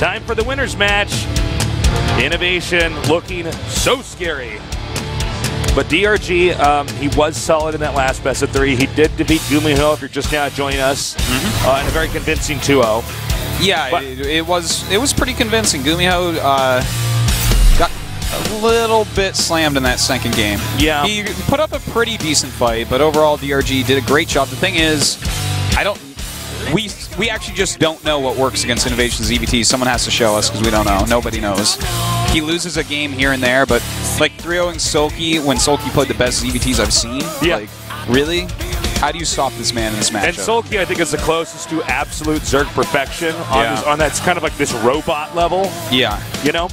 Time for the winners match. INnoVation looking so scary. But DRG, he was solid in that last best of 3. He did defeat GUMIHO, if you're just now joining us, in a very convincing 2-0. Yeah, but it was pretty convincing. GUMIHO got a little bit slammed in that second game. Yeah. He put up a pretty decent fight, but overall DRG did a great job. The thing is, we actually just don't know what works against INnoVation's EVT. Someone has to show us because we don't know. Nobody knows. He loses a game here and there, but like 3-0ing Sulky when Sulky played the best EVTs I've seen. Yeah. Like, really? How do you stop this man in this matchup? And Sulky, I think, is the closest to absolute Zerg perfection on that's kind of like this robot level. Yeah. You know?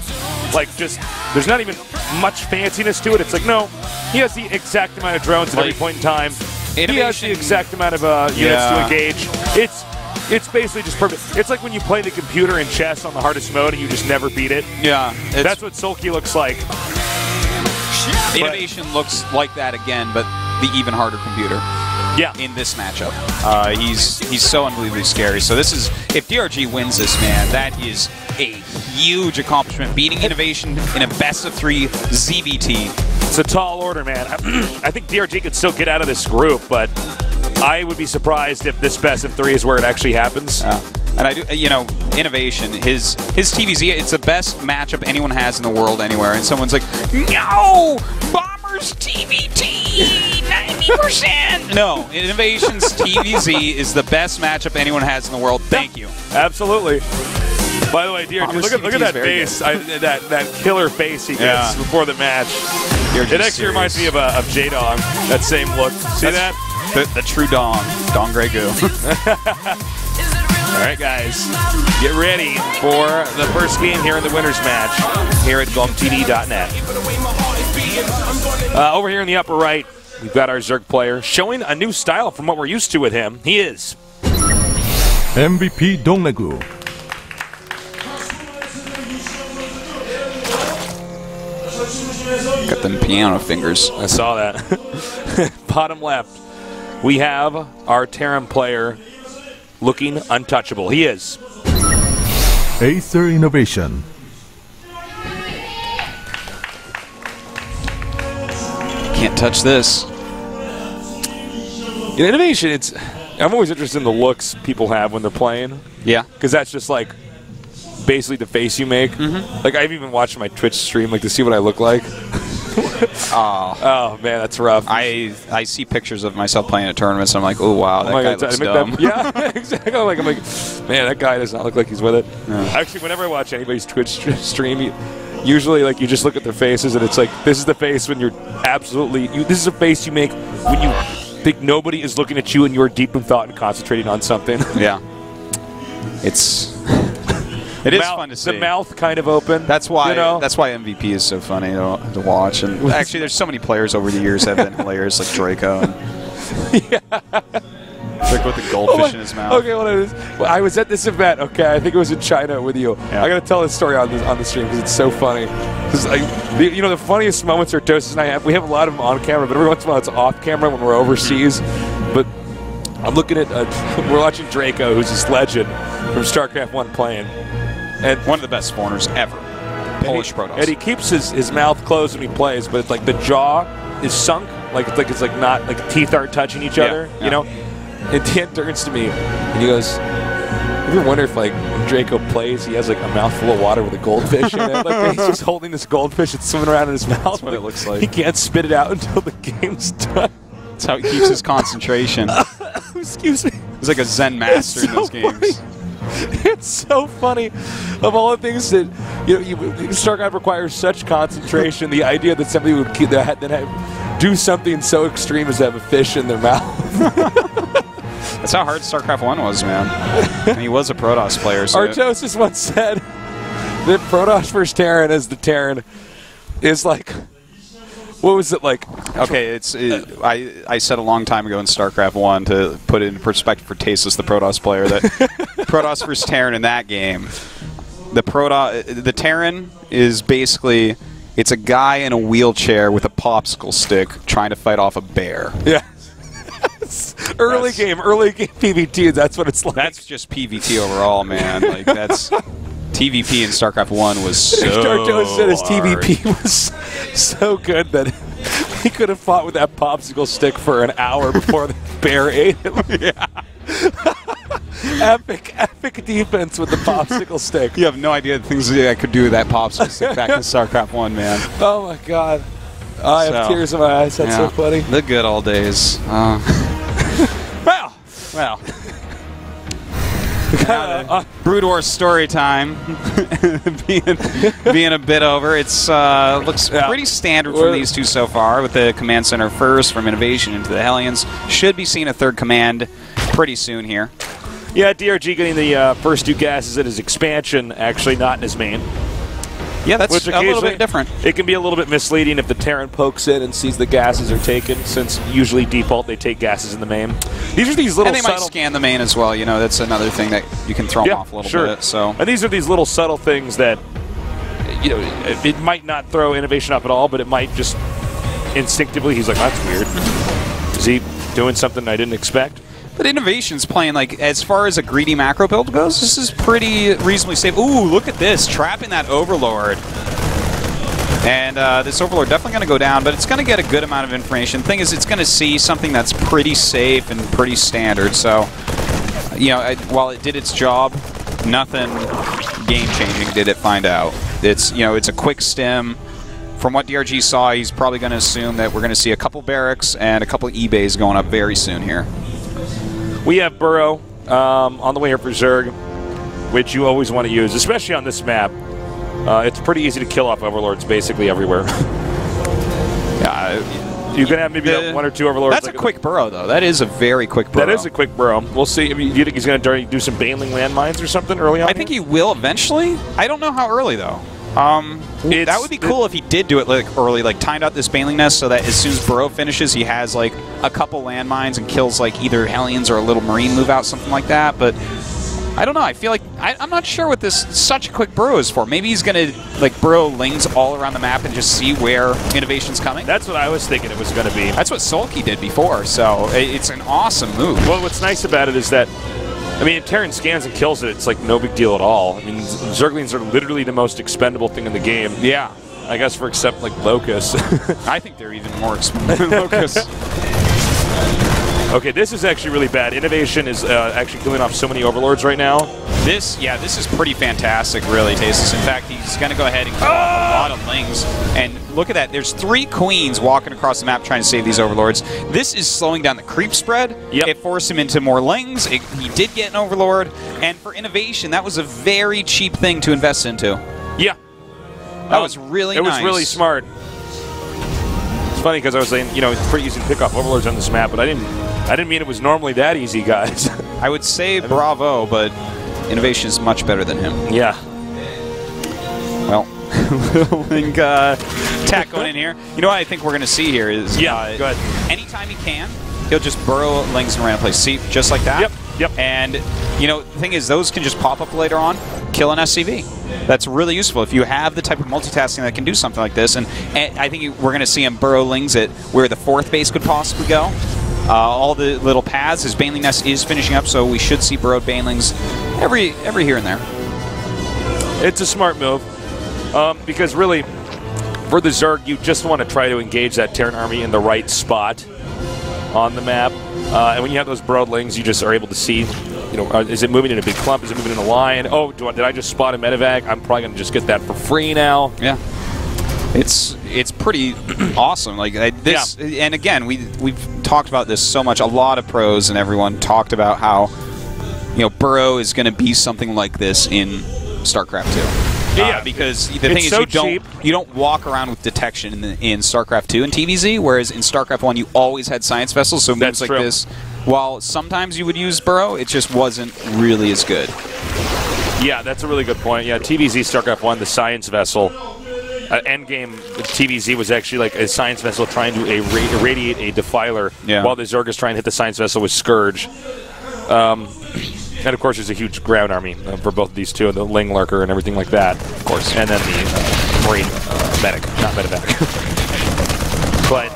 Like, just, there's not even much fanciness to it. It's like, no, he has the exact amount of drones at every point in time. He has the exact amount of units to engage. It's basically just perfect. It's like when you play the computer in chess on the hardest mode and you just never beat it. Yeah. That's what Sulky looks like. INnoVation looks like that again, but the even harder computer. Yeah. In this matchup. He's so unbelievably scary. So this is, if DRG wins this, man, that is a huge accomplishment. Beating INnoVation in a best of 3 ZVT. It's a tall order, man. I think DRG could still get out of this group, but I would be surprised if this best of 3 is where it actually happens. And I do, you know, INnoVation, his TvZ, it's the best matchup anyone has in the world anywhere. And someone's like, no, Bombers TVT, 90%. No, INnoVation's TvZ is the best matchup anyone has in the world. Thank you. Absolutely. By the way, DRG, look at that face, that killer face he gets before the match. It actually reminds me of J-Dong, that same look. See that? The true DongRaeGu. All right, guys, get ready for the first game here in the winners match here at GOMTV.net. Over here in the upper right, we've got our Zerg player showing a new style from what we're used to with him. He is MVP DongRaeGu. Got them piano fingers. I saw that. Bottom left, we have our Terran player looking untouchable. He is Acer INnoVation. Can't touch this. In INnoVation, I'm always interested in the looks people have when they're playing. Yeah. Because that's just like basically the face you make. Like, I've even watched my Twitch stream like to see what I look like. Oh man, that's rough. I see pictures of myself playing at tournaments and I'm like, oh wow, that guy looks dumb. Yeah, exactly. I'm like, man, that guy does not look like he's with it. Yeah. Actually, whenever I watch anybody's Twitch stream, usually like you just look at their faces and it's like, this is the face when you're absolutely, this is a face you make when you think nobody is looking at you and you're deep in thought and concentrating on something. Yeah. It is fun to see. The mouth kind of open. That's why. You know? That's why MVP is so funny to watch. And actually, there's so many players over the years that have been hilarious, like Draco. Like with the goldfish in his mouth. Okay, well, I was at this event. Okay, I think it was in China with you. Yeah. I got to tell this story on the stream because it's so funny. Because you know, the funniest moments are Doses and I have. We have a lot of them on camera, but every once in a while it's off camera when we're overseas. But I'm looking at we're watching Draco, who's this legend from Starcraft 1 playing. And one of the best spawners ever. Polish Protoss. And he keeps his mouth closed when he plays, but it's like the jaw is sunk, like it's like not, like teeth aren't touching each other, you know? And Dan turns to me and he goes, "You ever wonder if like when Draco plays, he has like a mouthful of water with a goldfish in it? Like he's just holding this goldfish and swimming around in his mouth. That's what it looks like. He can't spit it out until the game's done. That's how he keeps his concentration. Excuse me. He's like a Zen master in those games. Funny. It's so funny. Of all the things that StarCraft requires such concentration, the idea that somebody would do something so extreme as to have a fish in their mouth. That's how hard StarCraft 1 was, man. And he was a Protoss player. So Artosis once said that Protoss vs. Terran as the Terran is like, what was it like? Okay, I said a long time ago in StarCraft 1 to put it in perspective for Tasteless, the Protoss player, that Protoss vs. Terran in that game, the Terran is basically, it's a guy in a wheelchair with a popsicle stick trying to fight off a bear. Yeah. early game PvT, that's what it's like. That's just PvT overall, man. Like, that's TVP in StarCraft 1 was so Dardos said his hard. TVP was so good that he could have fought with that popsicle stick for an hour before the bear ate him. Yeah. Epic defense with the popsicle stick. You have no idea the things that I could do with that popsicle stick back in StarCraft 1, man. Oh my god. I have tears in my eyes. That's so funny. The good old days. Well. Brood War story time being a bit over. It's looks pretty standard from these two so far, with the command center first from INnoVation into the Hellions. Should be seeing a third command pretty soon here. Yeah, DRG getting the first 2 gases in his expansion, actually not in his main. Yeah, that's a little bit different. It can be a little bit misleading if the Terran pokes in and sees the gases are taken, since usually default they take gases in the main. These are these little and they might scan the main as well. You know, that's another thing that you can throw them off a little bit. So, and these are these little subtle things that, you know, it might not throw INnoVation up at all, but it might just instinctively, he's like, that's weird. Is he doing something I didn't expect? But INnoVation's playing, like, as far as a greedy macro build goes, this is pretty reasonably safe. Ooh, look at this, trapping that Overlord. And this Overlord definitely going to go down, but it's going to get a good amount of information. Thing is, it's going to see something that's pretty safe and pretty standard. So, you know, while it did its job, nothing game-changing did it find out. It's, you know, it's a quick stim. From what DRG saw, he's probably going to assume that we're going to see a couple barracks and a couple eBays going up very soon here. We have Burrow on the way here for Zerg, which you always want to use, especially on this map. It's pretty easy to kill off Overlords basically everywhere. You can have maybe 1 or 2 Overlords. That's like a quick burrow, though. That is a very quick burrow. That is a quick burrow. We'll see. I mean, do you think he's going to do some Baneling landmines or something early on? I think he will eventually. I don't know how early, though. That would be cool if he did do it like early, like timed out this Baneling nest so that as soon as Burrow finishes, he has like a couple landmines and kills like either Hellions or a little Marine move out, something like that. But I don't know. I feel like I'm not sure what this such a quick Burrow is for. Maybe he's going to like Burrow Lings all around the map and just see where INnoVation's coming. That's what I was thinking it was going to be. That's what Sulky did before, so it's an awesome move. Well, what's nice about it is that, I mean, if Terran scans and kills it, it's like no big deal at all. I mean, Zerglings are literally the most expendable thing in the game. Yeah. I guess for except like Locust. I think they're even more expendable than Locust. Okay, this is actually really bad. INnoVation is actually killing off so many Overlords right now. This is pretty fantastic, really, Tasteless. In fact, he's going to go ahead and kill off a lot of Lings. And look at that. There's 3 Queens walking across the map trying to save these Overlords. This is slowing down the creep spread. Yep. It forced him into more Lings. He did get an Overlord. And for INnoVation, that was a very cheap thing to invest into. Yeah. That was really nice. It was really smart. It's funny because I was saying, you know, it's pretty easy to pick off Overlords on this map, but I didn't mean it was normally that easy, guys. I would say bravo, but INnoVation is much better than him. Yeah. Well, Link attack going in here. You know what I think we're going to see here is go ahead. Anytime he can, he'll just burrow Lings in a random place. See, just like that. Yep. And, you know, the thing is, those can just pop up later on, kill an SCV. That's really useful if you have the type of multitasking that can do something like this. And I think we're going to see him burrow Lings at where the 4th base could possibly go. All the little paths. His Baneling nest is finishing up, so we should see burrowed Banelings every here and there. It's a smart move because really, for the Zerg, you just want to try to engage that Terran army in the right spot on the map. And when you have those burrowed Lings, you just are able to see, you know, is it moving in a big clump? Is it moving in a line? Oh, did I just spot a medevac? I'm probably going to just get that for free now. Yeah. It's pretty awesome. Like this, and again, we've talked about this so much. A lot of pros and everyone talked about how, you know, Burrow is going to be something like this in StarCraft 2. Yeah, because the thing is, you don't walk around with detection in StarCraft 2 and TvZ, whereas in StarCraft 1 you always had science vessels. So moves like this, while sometimes you would use Burrow, it just wasn't really as good. Yeah, that's a really good point. Yeah, TvZ StarCraft 1, the science vessel. Endgame TvZ was actually like a science vessel trying to irradiate a defiler while the Zerg is trying to hit the science vessel with Scourge. And of course, there's a huge ground army for both of these two, the Ling Lurker and everything like that, of course. And then the Marine Medic, not Medevac. But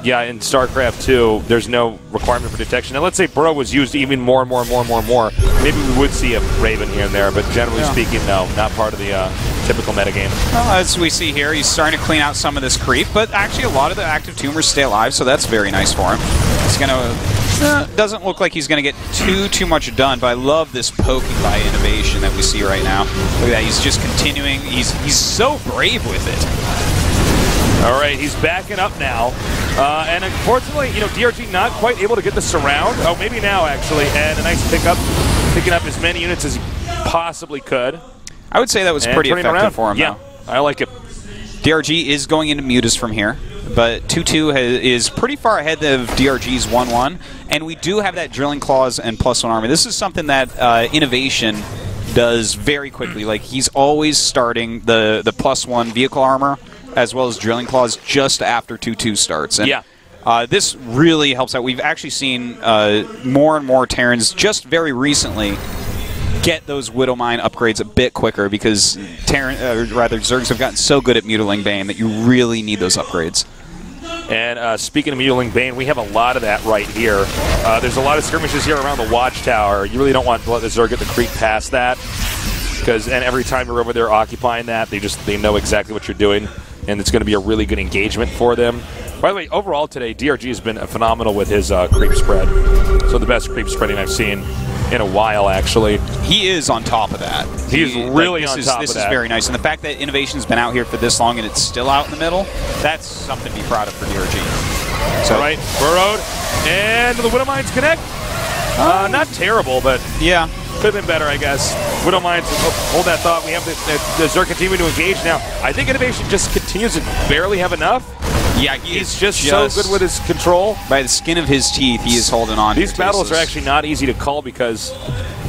yeah, in StarCraft 2, there's no requirement for detection. Now, let's say Burrow was used even more. maybe we would see a Raven here and there, but generally speaking, no, not part of the typical metagame. Well, as we see here, he's starting to clean out some of this creep, but actually a lot of the active tumors stay alive, so that's very nice for him. He's going to... doesn't look like he's going to get too much done, but I love this poking by INnoVation that we see right now. Look at that, he's just continuing. He's so brave with it. All right, he's backing up now. And unfortunately, you know, DRG not quite able to get the surround. Oh, maybe now, actually. And a nice pickup, picking up as many units as he possibly could. I would say that was pretty effective for him, yeah, though. I like it. DRG is going into Mutas from here, but 2-2 is pretty far ahead of DRG's 1-1. And we do have that Drilling Claws and +1 armor. This is something that INnoVation does very quickly. Like, he's always starting the +1 vehicle armor as well as Drilling Claws just after 2-2 starts. And, this really helps out. We've actually seen more and more Terrans just very recently get those Widowmine upgrades a bit quicker because Zergs have gotten so good at Mutiling Bane that you really need those upgrades. And speaking of Mutiling Bane, we have a lot of that right here. There's a lot of skirmishes here around the Watchtower. You really don't want to let the Zerg get the creep past that, because every time you're over there occupying that, they know exactly what you're doing, and it's going to be a really good engagement for them. By the way, overall today, DRG has been phenomenal with his creep spread. So the best creep spreading I've seen in a while, actually. He is on top of that. He's really on top of that. This is very nice. And the fact that INnoVation's been out here for this long and it's still out in the middle, that's something to be proud of for DRG. So, all right, burrowed, and the Widowmines connect. Not terrible, but yeah, could have been better, I guess. Widowmines, hold that thought. We have the Zerg continue to engage now. I think INnoVation just continues to barely have enough. Yeah, he's just so good with his control. By the skin of his teeth, he is holding on. These battles are actually not easy to call because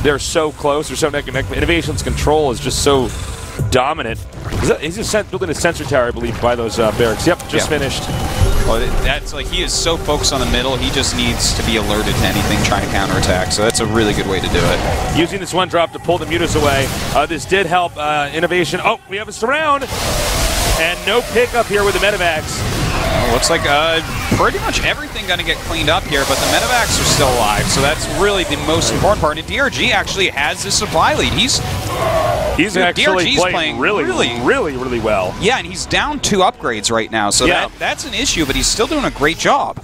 they're so close. They're so neck and neck. INnoVation's control is just so dominant. He's just building a sensor tower, I believe, by those barracks. Yep, just finished. Well, that's like, he is so focused on the middle, he just needs to be alerted to anything trying to counterattack. So that's a really good way to do it. Using this one drop to pull the Mutas away. This did help INnoVation. Oh, we have a surround. And no pickup here with the Medivacs. Looks like pretty much everything going to get cleaned up here, but the Medivacs are still alive, so that's really the most important part. And DRG actually has the supply lead. He's actually playing really well. Yeah, and he's down 2 upgrades right now, so that's an issue, but he's still doing a great job.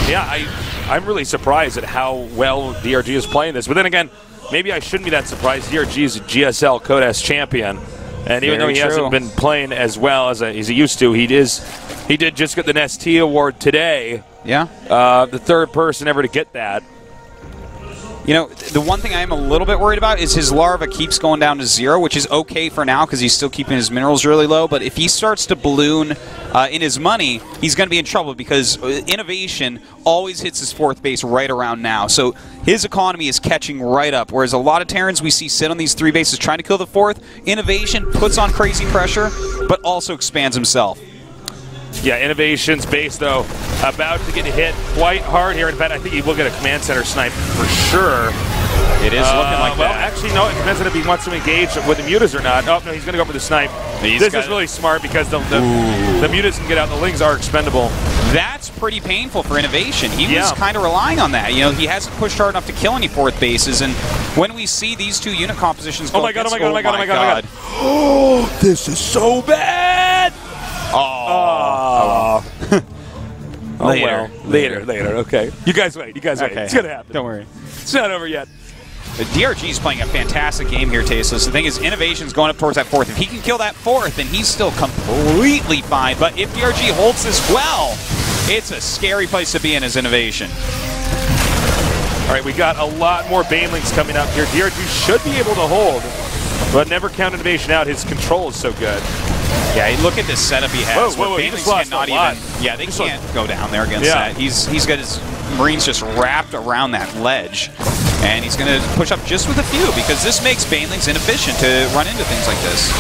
Yeah, I'm really surprised at how well DRG is playing this. But then again, maybe I shouldn't be that surprised. DRG is a GSL Code S champion. And even though he hasn't been playing as well as he used to, he did just get the Nestea award today. Yeah. The third person ever to get that. You know, the one thing I am a little bit worried about is his larva keeps going down to 0, which is okay for now because he's still keeping his minerals really low. But if he starts to balloon in his money, he's going to be in trouble because INnoVation always hits his 4th base right around now. So his economy is catching right up, whereas a lot of Terrans we see sit on these 3 bases trying to kill the 4th. INnoVation puts on crazy pressure, but also expands himself. Yeah, INnoVation's base, though, about to get hit quite hard here. In fact, I think he will get a command center snipe for sure. It is looking like well, that. actually, no, it depends on if he wants to engage with the Mutas or not. Oh, no, he's going to go for the snipe. This is really smart because the Mutas can get out. The Lings are expendable. That's pretty painful for INnoVation. He was kind of relying on that. You know, he hasn't pushed hard enough to kill any 4th bases, and when we see these 2 unit compositions go oh my god. Oh, this is so bad! Oh. Later. Okay. You guys wait. Okay. It's gonna happen. Don't worry. It's not over yet. The DRG is playing a fantastic game here, Tasteless. The thing is, INnoVation's going up towards that 4th. If he can kill that 4th, then he's still completely fine. But if DRG holds this well, it's a scary place to be in as INnoVation. All right, we got a lot more Banelings coming up here. DRG should be able to hold, but never count INnoVation out. His control is so good. Yeah, look at this setup he has. Whoa, he just lost a lot. Yeah, they can't go down there against that. He's got his Marines just wrapped around that ledge, and he's going to push up just with a few because this makes Banelings inefficient to run into things like this.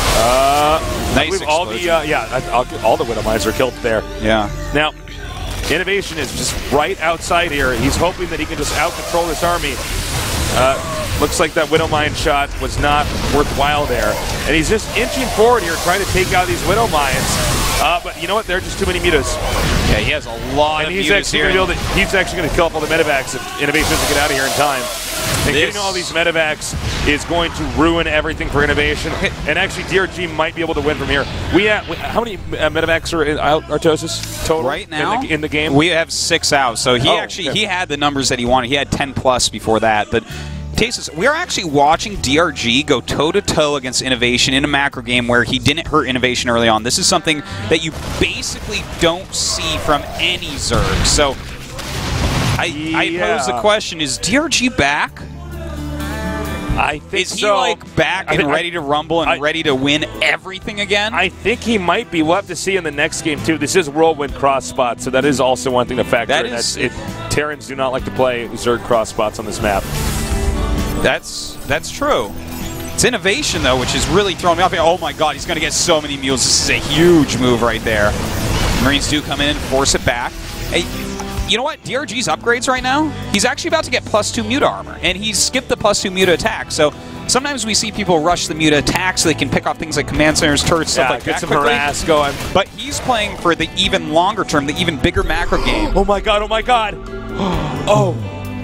Nice all the Widowmines are killed there. Yeah. Now, INnoVation is just right outside here. He's hoping that he can just out-control this army. Looks like that Widowmine shot was not worthwhile there. And he's just inching forward here, trying to take out these Widowmines. But you know what? There are just too many Mutas. Yeah, he has a lot of Mutas here. He's actually going to kill up all the Medivacs if INnoVation doesn't get out of here in time. And getting all these medevacs is going to ruin everything for INnoVation. And actually, DRG might be able to win from here. How many medevacs are out, Artosis, total? Right now? In the game? We have 6 out. So he had the numbers that he wanted. He had 10 plus before that. But Tasis, we are actually watching DRG go toe-to-toe against INnoVation in a macro game where he didn't hurt INnoVation early on. This is something that you basically don't see from any Zerg. So I pose the question, is DRG back? I think Is he like back and ready to rumble and ready to win everything again? I think he might be. We'll have to see in the next game too. This is Whirlwind cross spot, so that is also one thing to factor in. Terrans do not like to play Zerg cross spots on this map. That's true. It's INnoVation though, which is really throwing me off. Oh my God, he's going to get so many mules. This is a huge move right there. Marines do come in and force it back. Hey, you know what? DRG's upgrades right now, he's actually about to get +2 Muta armor, and he's skipped the +2 Muta attack. So sometimes we see people rush the Muta attack so they can pick off things like command centers, turrets, stuff like that. Get some harass going. But he's playing for the even longer term, the even bigger macro game. Oh my God! Oh my God! Oh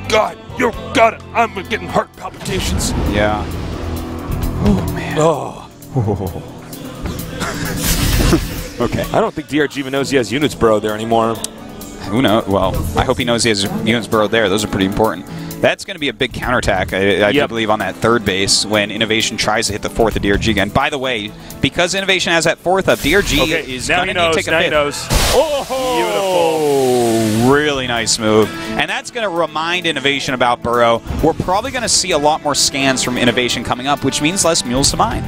God! You got it! I'm getting heart palpitations. Yeah. Oh man. Oh. Okay. I don't think DRG even knows he has units burrowed there anymore. Who knows? Well, I hope he knows he has units burrowed there. Those are pretty important. That's going to be a big counterattack, I do believe, on that 3rd base when INnoVation tries to hit the 4th of DRG again. By the way, because INnoVation has that 4th up, DRG is going to need to take a 5th. Oh, beautiful. Really nice move. And that's going to remind INnoVation about Burrow. We're probably going to see a lot more scans from INnoVation coming up, which means less mules to mine.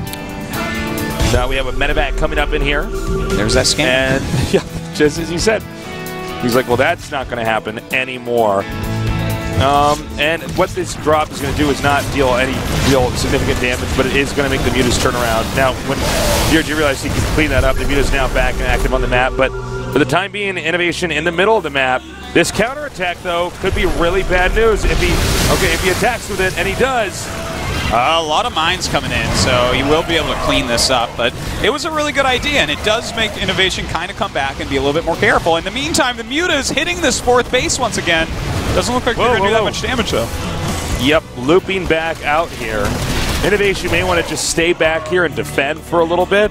Now we have a medevac coming up in here. There's that scan. And yeah, just as you said. He's like, well, that's not going to happen anymore. And what this drop is going to do is not deal any real significant damage, but it is going to make the Mutas turn around. Now, when DRG realized he could clean that up, the Muta's now back and active on the map. But for the time being, INnoVation in the middle of the map. This counterattack, though, could be really bad news if he attacks with it, and he does. A lot of mines coming in, so he will be able to clean this up. But it was a really good idea, and it does make INnoVation kind of come back and be a little bit more careful. In the meantime, the Muta is hitting this 4th base once again. Doesn't look like they're going to do that much damage, though. Yep, looping back out here. INnoVation may want to just stay back here and defend for a little bit.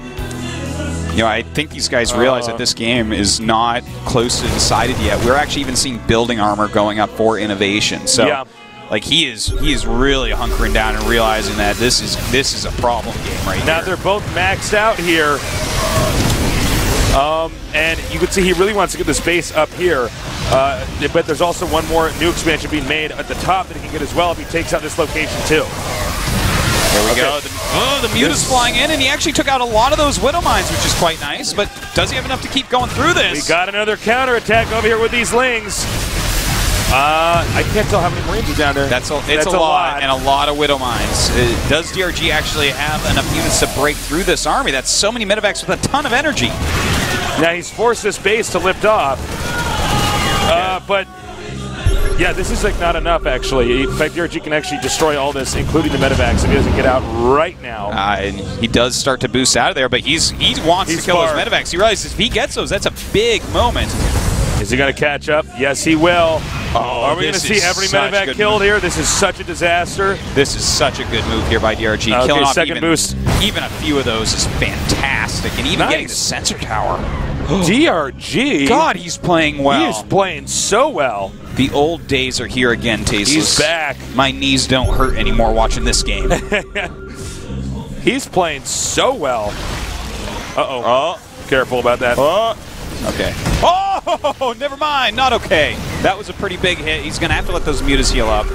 You know, I think these guys realize that this game is not close to decided yet. We're actually even seeing building armor going up for INnoVation. So, like, he is really hunkering down and realizing that this is a problem game right now. Here. They're both maxed out here. And you can see he really wants to get this base up here. But there's also one more new expansion being made at the top that he can get as well if he takes out this location too. There we go. The Muta's flying in, and he actually took out a lot of those Widow Mines, which is quite nice. But does he have enough to keep going through this? We got another counterattack over here with these Lings. I can't tell how many Marines are down there. It's a lot, and a lot of Widow Mines. Does DRG actually have enough units to break through this army? That's so many medevacs with a ton of energy. Now he's forced this base to lift off. But yeah, this is like not enough actually. In fact, DRG can actually destroy all this, including the medevacs, if he doesn't get out right now. And he does start to boost out of there, but he wants to kill those medevacs. He realizes if he gets those, that's a big moment. Is he going to catch up? Yes, he will. Are we going to see every medevac killed here? This is such a disaster. This is such a good move here by DRG. Killing off second boost. Even a few of those is fantastic. And even getting the sensor tower. DRG? God, he's playing well. He is playing so well. The old days are here again, Tasteless. He's back. My knees don't hurt anymore watching this game. He's playing so well. Uh-oh. Careful about that. Okay. Oh, never mind. Not okay. That was a pretty big hit. He's going to have to let those Mutas heal up.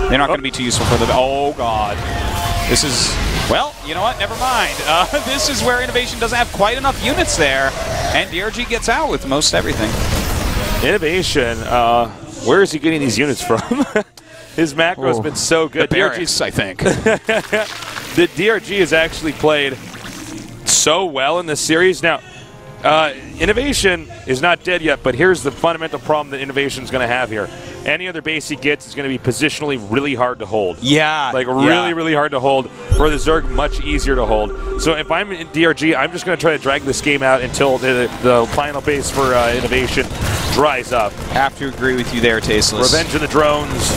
They're not going to be too useful for the... Oh, God. This is... Well, you know what? Never mind. This is where INnoVation doesn't have quite enough units there. And DRG gets out with most everything. INnoVation, where is he getting these units from? His macro has been so good. The barracks, I think. The DRG has actually played so well in this series. Now, INnoVation is not dead yet, but here's the fundamental problem that INnoVation is going to have here. Any other base he gets is going to be positionally really hard to hold. Yeah. Like really hard to hold. For the Zerg, much easier to hold. So if I'm in DRG, I'm just going to try to drag this game out until the final base for INnoVation dries up. Have to agree with you there, Tasteless. Revenge of the drones.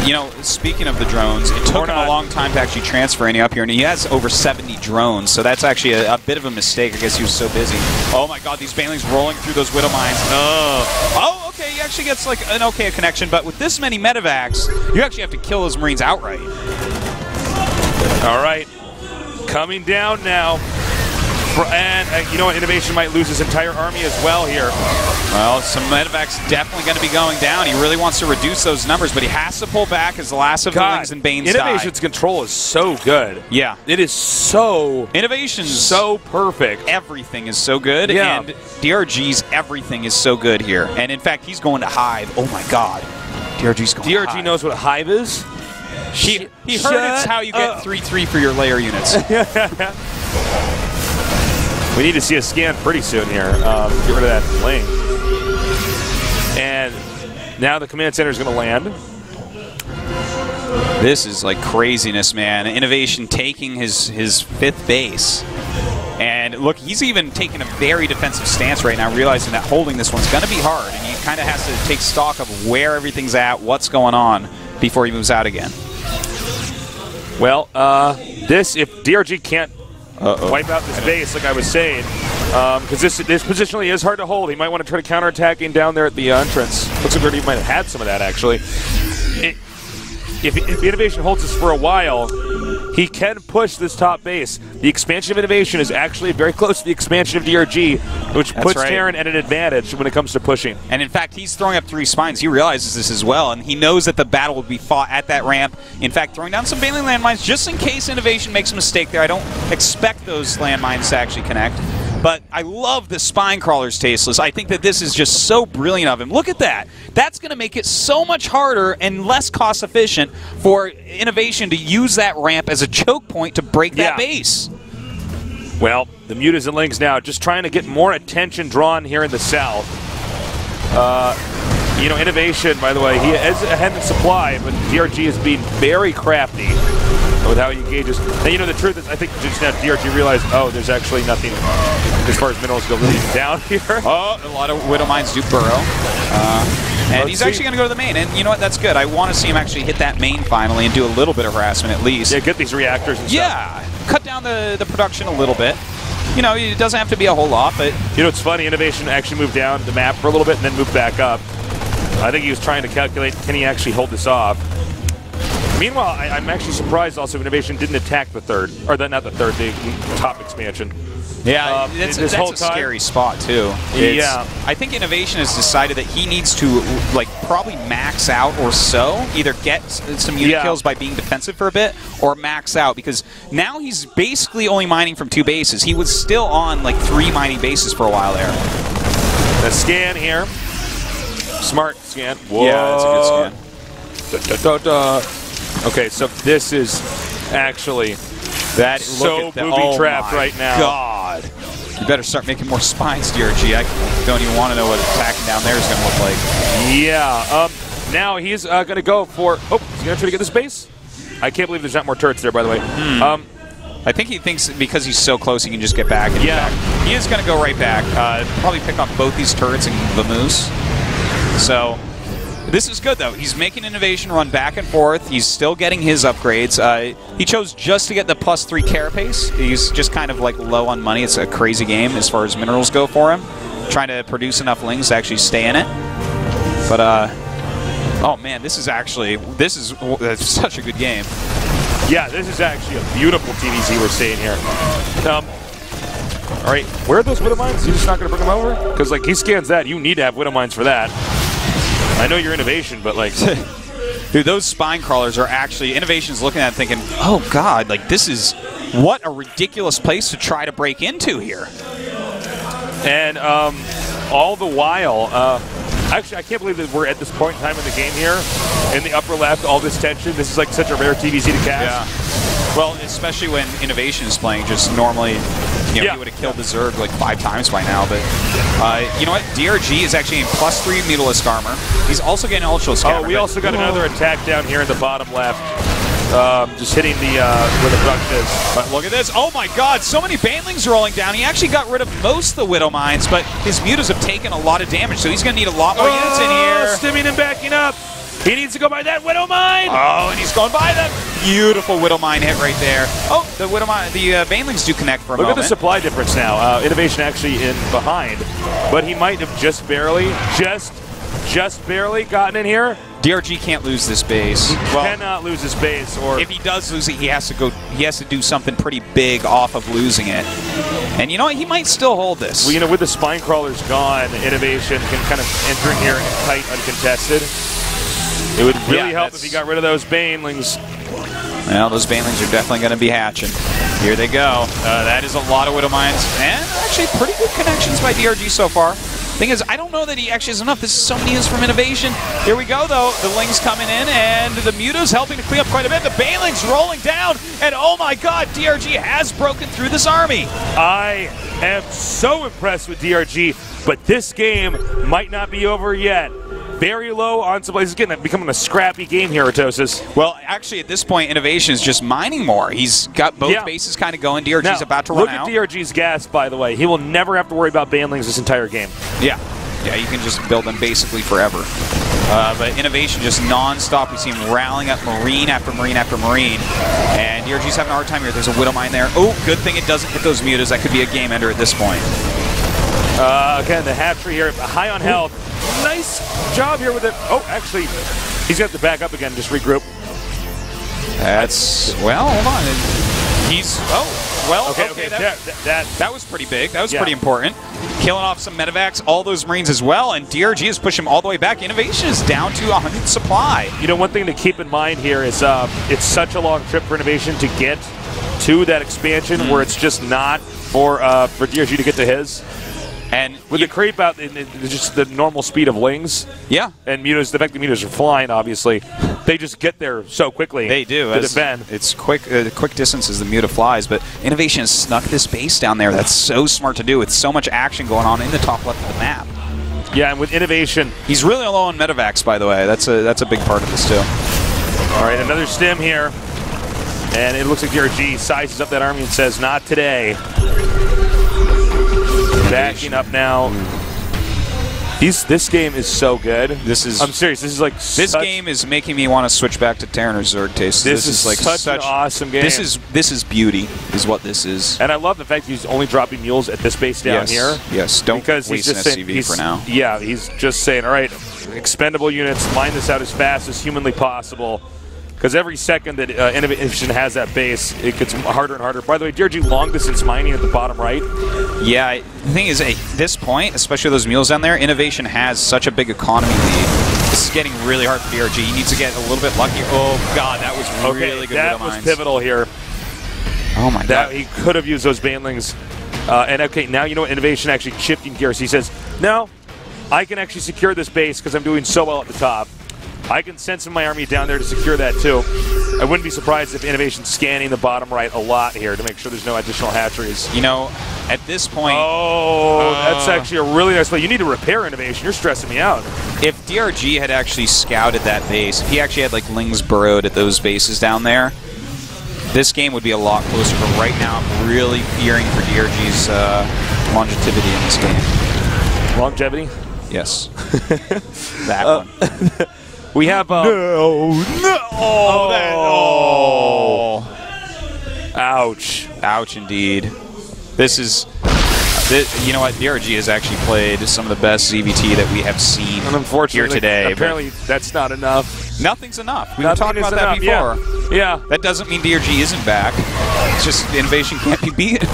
You know, speaking of the drones, it took him a long time to actually transfer any up here, and he has over 70 drones, so that's actually a bit of a mistake. I guess he was so busy. Oh my god, these banelings rolling through those Widow Mines. Oh, okay, he actually gets like an okay connection, but with this many medevacs, you actually have to kill those Marines outright. All right, coming down now. And you know what, INnoVation might lose his entire army as well here. Well, some medevac's definitely going to be going down. He really wants to reduce those numbers, but he has to pull back as the last of the Lings and Banes die. INnoVation's control is so good. Yeah. It is so... INnoVation's so perfect. Everything is so good, yeah. And DRG's everything is so good here. And in fact, he's going to Hive. Oh my god. DRG's going to Hive. DRG knows what Hive is? He heard it's how you get 3-3 for your layer units. We need to see a scan pretty soon here. Get rid of that lane. And now the command center is going to land. This is like craziness, man. INnoVation taking his 5th base. And look, he's even taking a very defensive stance right now, realizing that holding this one's going to be hard. And he kind of has to take stock of where everything's at, what's going on, before he moves out again. Well, if DRG can't wipe out this base, like I was saying, because this positionally is hard to hold. He might want to try to counterattacking down there at the entrance. Looks like he might have had some of that, actually. If INnoVation holds this for a while, he can push this top base. The expansion of INnoVation is actually very close to the expansion of DRG, which puts Terran at an advantage when it comes to pushing. And in fact, he's throwing up 3 spines. He realizes this as well, and he knows that the battle will be fought at that ramp. In fact, throwing down some Baneling landmines just in case INnoVation makes a mistake there. I don't expect those landmines to actually connect. But I love the spine crawlers, Tasteless. I think that this is just so brilliant of him. Look at that. That's going to make it so much harder and less cost efficient for INnoVation to use that ramp as a choke point to break that base. Well, the Mutas and Lings now just trying to get more attention drawn here in the south. You know, INnoVation, by the way, he is ahead in supply, but DRG is being very crafty with how he engages. And you know, the truth is, I think just now DRG realized, oh, there's actually nothing as far as minerals go really down here. Oh, a lot of Widow Mines do burrow. And he's actually going to go to the main, and you know what, that's good. I want to see him actually hit that main finally and do a little bit of harassment at least. Yeah, get these reactors and stuff. Yeah, cut down the production a little bit. You know, it doesn't have to be a whole lot, but... You know, it's funny, INnoVation actually moved down the map for a little bit and then moved back up. I think he was trying to calculate, can he actually hold this off? Meanwhile, I'm actually surprised also INnoVation didn't attack the third, or not the third, the top expansion. Yeah, that's a scary spot too. Yeah, I think INnoVation has decided that he needs to like probably max out or so, either get some unit kills by being defensive for a bit, or max out, because now he's basically only mining from 2 bases. He was still on like 3 mining bases for a while there. The scan here, smart scan. Whoa. Yeah, that's a good scan. Okay, so this is actually so booby-trapped right now. God. You better start making more spines, DRG. I don't even want to know what attacking down there is going to look like. Yeah. Now he's going to go for... Oh, he's going to try to get this base? I can't believe there's not more turrets there, by the way. I think he thinks because he's so close he can just get back. And back. He is going to go right back. Probably pick off both these turrets and the Moose. So... This is good, though. He's making INnoVation run back and forth. He's still getting his upgrades. He chose just to get the +3 carapace. He's just kind of like low on money. It's a crazy game as far as minerals go for him. Trying to produce enough Lings to actually stay in it. But, oh man, this is such a good game. Yeah, this is actually a beautiful TvZ we're seeing here. All right, where are those Widow Mines? You're just not going to bring them over? Because, like, he scans that. You need to have Widow Mines for that. I know you're INnoVation, but like... Dude, those spine crawlers are actually... INnoVation's looking at it thinking, oh god, like this is... What a ridiculous place to try to break into here. And all the while... actually, I can't believe that we're at this point in time in the game here. In the upper left, all this tension. This is like such a rare TvZ to cast. Yeah. Well, especially when INnoVation is playing just normally... You know, he would have killed the Zerg like 5 times by now, but you know what? DRG is actually in +3 Mutalisk armor. He's also getting Ultra Scatter. Oh, we also got another attack down here in the bottom left. Just hitting the where the production is. But look at this. Oh my god, so many Banelings rolling down. He actually got rid of most of the Widow Mines, but his Mutas have taken a lot of damage, so he's going to need a lot more units in here. Stimming and backing up. He needs to go by that Widow Mine. Oh, and he's going by them. Beautiful Widow Mine hit right there. Oh, the Widow Mine, the Banelings do connect for a moment. Look at the supply difference now. INnoVation actually in behind, but he might have just barely gotten in here. DRG can't lose this base. He cannot lose his base, or if he does lose it, he has to go. He has to do something pretty big off of losing it. And you know what? He might still hold this. Well, you know, with the spine crawlers gone, INnoVation can kind of enter in here tight, uncontested. It would really help if he got rid of those Banelings. Well, those Banelings are definitely going to be hatching. Here they go. That is a lot of Widow Mines, and actually pretty good connections by DRG so far. Thing is, I don't know that he actually has enough. This is so many news from INnoVation. Here we go, though. The Lings coming in, and the Muta's helping to clean up quite a bit. The Banelings rolling down, and oh my god, DRG has broken through this army. I am so impressed with DRG, but this game might not be over yet. Very low on supply. This is becoming a scrappy game here, Atosis. Well, actually, at this point, INnoVation is just mining more. He's got both bases kind of going. DRG's about to run out. Look at DRG's gas, by the way. He will never have to worry about Banelings this entire game. Yeah, you can just build them basically forever. But INnoVation just non-stop. We see him rallying up Marine after Marine after Marine. And DRG's having a hard time here. There's a Widow Mine there. Oh, good thing it doesn't hit those Mutas. That could be a game ender at this point. Again, the hatchery here, high on health. Nice job here with it. Oh, actually, he's got to back up again, just regroup. That's, well, hold on. He's, okay, that was pretty big. That was pretty important. Killing off some medevacs, all those Marines as well, and DRG has pushed him all the way back. INnoVation is down to 100 supply. You know, one thing to keep in mind here is it's such a long trip for INnoVation to get to that expansion where it's just not for DRG to get to his. And with the creep out, just the normal speed of Lings. Yeah. And Mutas, the fact that Mutas are flying, obviously, they just get there so quickly. They do. To defend. It's quick distance as the Muta flies, but INnoVation has snuck this base down there. That's so smart to do with so much action going on in the top left of the map. Yeah, and with INnoVation. He's really low on medevacs, by the way. That's a big part of this, too. All right, another stim here. And it looks like DRG sizes up that army and says, not today. Backing up now. This game is so good. I'm serious. This is like this game is making me want to switch back to Terran or Zerg taste. This is like such an awesome game. This is beauty, is what this is. And I love the fact that he's only dropping mules at this base down here. Yes, don't waste an SCV for now. Yeah, he's just saying, all right, expendable units, mine this out as fast as humanly possible. Because every second that INnoVation has that base, it gets harder and harder. By the way, DRG long distance mining at the bottom right. Yeah, the thing is, at this point, especially those mules down there, INnoVation has such a big economy lead. This is getting really hard for DRG. He needs to get a little bit lucky. Oh, God, that was really good. That was pivotal here. Oh, my God. He could have used those Banelings. And, okay, now you know what INnoVation actually shifting gears. He says, no, I can actually secure this base because I'm doing so well at the top. I can send some of my army down there to secure that, too. I wouldn't be surprised if INnoVation's scanning the bottom right a lot here to make sure there's no additional hatcheries. You know, at this point... Oh, that's actually a really nice play. You need to repair INnoVation. You're stressing me out. If DRG had actually scouted that base, if he actually had, like, Lings burrowed at those bases down there, this game would be a lot closer. But right now, I'm really fearing for DRG's longevity in this game. Longevity? Yes. That one. We have no. Ouch indeed. This is you know what, DRG has actually played some of the best ZVT that we have seen here today. Apparently that's not enough. Nothing's enough. We've talked about that before. Yeah. That doesn't mean DRG isn't back. It's just INnoVation can't be beaten.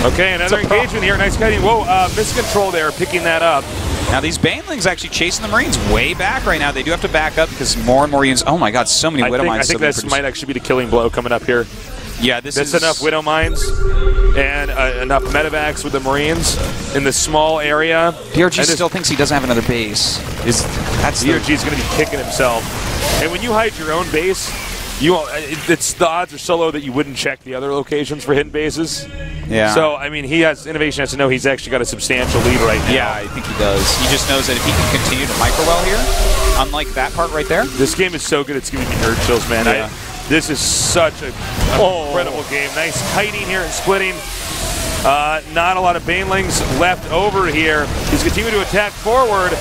Okay, another engagement here. Nice cutting. Whoa, miscontrol there, picking that up. Now these Banelings actually chasing the Marines way back right now. They do have to back up because more and more units. Oh my God, so many Widow Mines. I think this might actually be the killing blow coming up here. Yeah, that's enough Widow Mines and enough medevacs with the Marines in the small area. DRG still thinks he doesn't have another base. DRG's going to be kicking himself. And when you hide your own base, the odds are so low that you wouldn't check the other locations for hidden bases. Yeah. So, I mean, INnoVation has to know he's actually got a substantial lead right now. Yeah, I think he does. He just knows that if he can continue to micro-well here, unlike that part right there. This game is so good, it's giving me nerd chills, man. Yeah. This is such an incredible game. Nice kiting here and splitting. Not a lot of Banelings left over here. He's continuing to attack forward.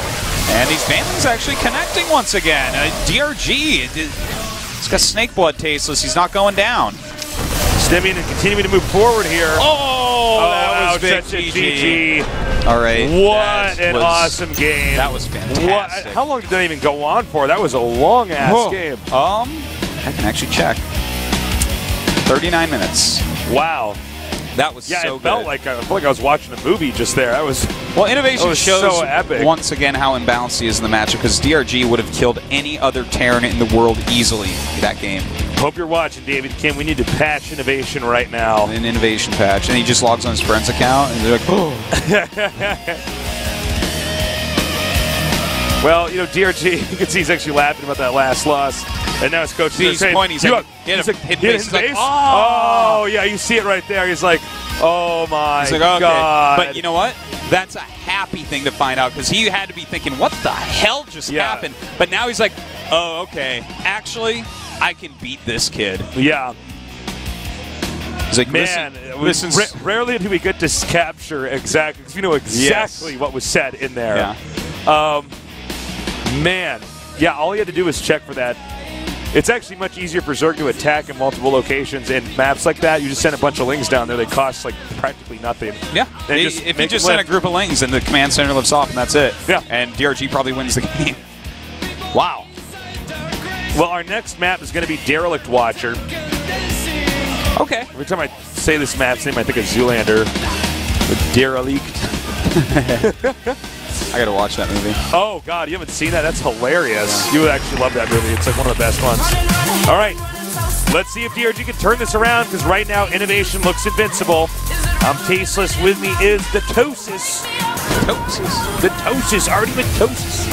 And these Bantlings actually connecting once again. DRG, he's got snake blood tasteless. He's not going down. Stimming and continuing to move forward here. Oh, that was big such a GG. All right. What an awesome game. That was fantastic. How long did that even go on for? That was a long-ass game. I can actually check. 39 minutes. Wow. That was so it felt like I was watching a movie just there. That was INnoVation shows so epic. once again how imbalanced he is in the matchup because DRG would have killed any other Terran in the world easily that game. Hope you're watching, David Kim. We need to patch INnoVation right now. An INnoVation patch, and he just logs on his friend's account, and they're like, oh. Well, you know, DRG, you can see he's actually laughing about that last loss. And now his coach is saying, hit his base. Oh, yeah, you see it right there. He's like, oh, my God. But you know what? That's a happy thing to find out because he had to be thinking, what the hell just happened? But now he's like, oh, okay. Actually, I can beat this kid. Yeah. He's like, man, rarely do we get to capture exactly, because we know exactly what was said in there. Yeah. Man, yeah, all you had to do was check for that. It's actually much easier for Zerg to attack in multiple locations in maps like that. You just send a bunch of lings down there. They cost like practically nothing. Yeah. If you just send a group of lings and the command center lifts off and that's it. Yeah. And DRG probably wins the game. Wow. Well, our next map is going to be Derelict Watcher. Okay. Every time I say this map's name, I think of Zoolander. With Derelict. I gotta watch that movie. Oh, God, you haven't seen that? That's hilarious. You would actually love that movie. It's like one of the best ones. All right, let's see if DRG can turn this around, because right now INnoVation looks invincible. I'm Tasteless. With me is the Tosis. Tosis. The Tosis. Already with Tosis.